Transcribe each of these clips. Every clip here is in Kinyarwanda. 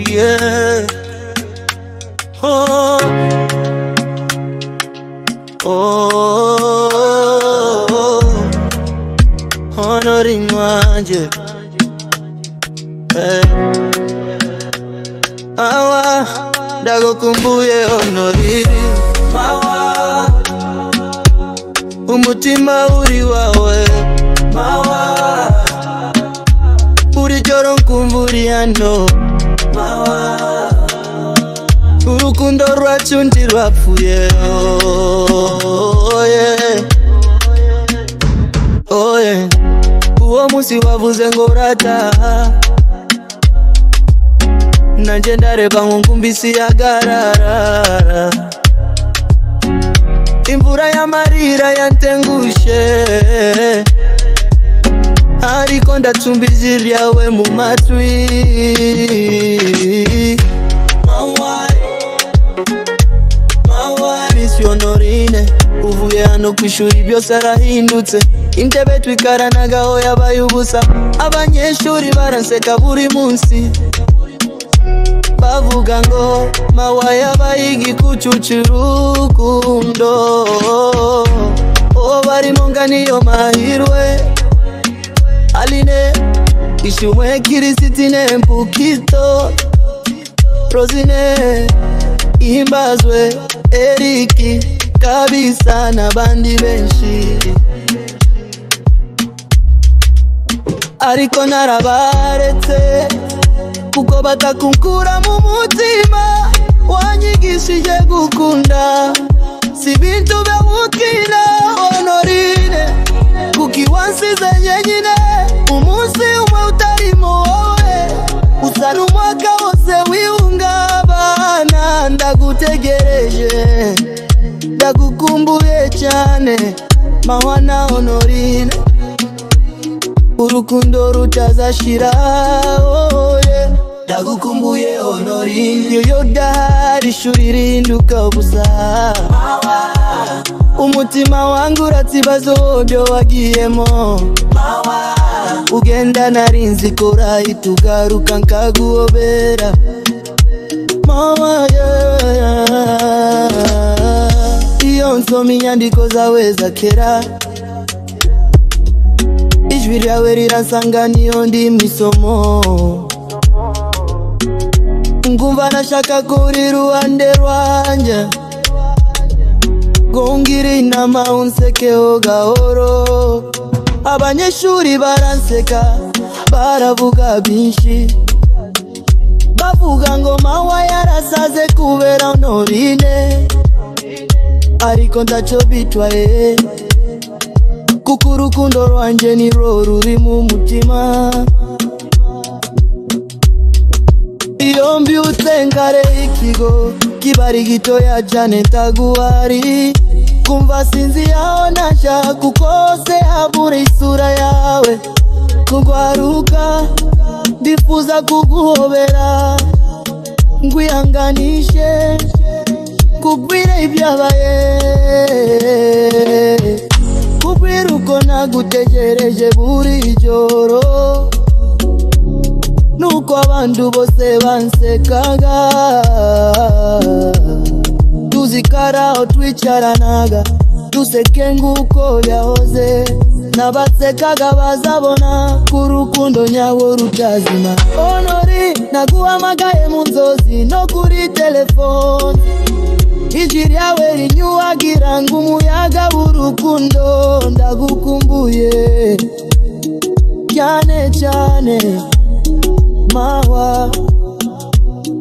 yeah. Oh, oh, Honoring wanje, awa ndagukumbuye Honorine, mawa umutima uri wawe, mawa buri joro nkumvuri hano, mawa urukundo rwacu ntirwapfuye, oh yeah, oh yeah. Uwo musi wavuze ngo urataha, nanje ndareba nkunkumbisi yagarara, imvura y'amarira yantengushe, ariko ndatumbiza iryawe mu matwi. Miss Honorine, uvuye hano kw'ishuri byose arahindutse, intebe twicaranagaho yabaye ubusa, abanyeshuri baranseka buri munsi, bavuga ngo mawa yabaye igikucu c'urukundo, oh barimo nganiyo mahirwe, Aline Ishimwe Kirisitine Mpukito, Rosine Ihimbazwe, Eriki kabisa n'abandi benshi, ariko narabaretse kuko batakunkura mu mutima, wanyigishije gukunda si bintu by'ubukina. Honorine, kuki wansize nyenyine umunsi umwe utarimo wowe, usa n'umwaka wose wihungabana, ndagutegereje ndagukumbuye cyane mawa na Honorine, urukundo rutazashira, oh yeah. Ndagukumbuye Honorine, yoyo dahari ishuri rinduka ubusa, umutima wangu uratsibazo byo wagiyemo, ugenda narinzi ko urahita ugaruka nkaguhobera, mawa yeah. Iyo nsoma inyandiko zawe za kera, ijwi ryawe riransanga niyo ndi misomo, ngumva nashaka kuri ruhande rwanje, gongira inama unsekeho gahoro. Abanyeshuri baranseka baravuga byinshi, bavuga ngo mawa yarasaze kubera Honorine, ariko ndaco bitwaye kuko urukundo rwanje nirwo ruri mu mutima. Iyo mbyutse ngare ikigo kibari gitoya cyane ntaguhari, kumva sinzi yaho naja kuko se habura isura yawe, kugwaruka ndifuza kuguhobera ngwihanganishe kubwira ibyabaye, kubwira uko nagutegereje buri joro, nuko abantu bose bansekaga, tuzikaraho twicaranaga duseke nguko yahoze, n'abasekaga bazabona ko urukundo nyawo rutazima. Honori, naguhamagaye mu nzozi no kuri telefone, ijwi ryawe rinyuhagira ng'umuyaga w'urukundo, ndagukumbuye cyane cyane mawa,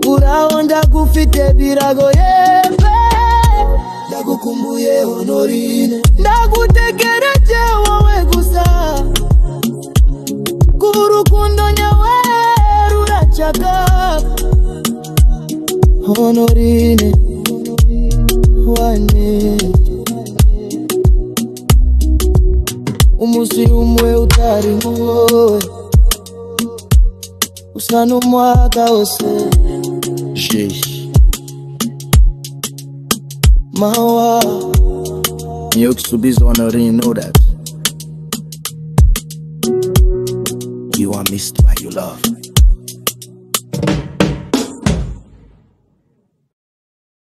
uraho ndagufite biragoye, ndagukumbuye Honorine, ndagutegereje wowe gusa, k'urukundo nyawe ruracaga. Honorine wane, umusi umwe utari wowe, usa n'umwaka wose, mawa New Subizo Honorine, know that you are missed by your love.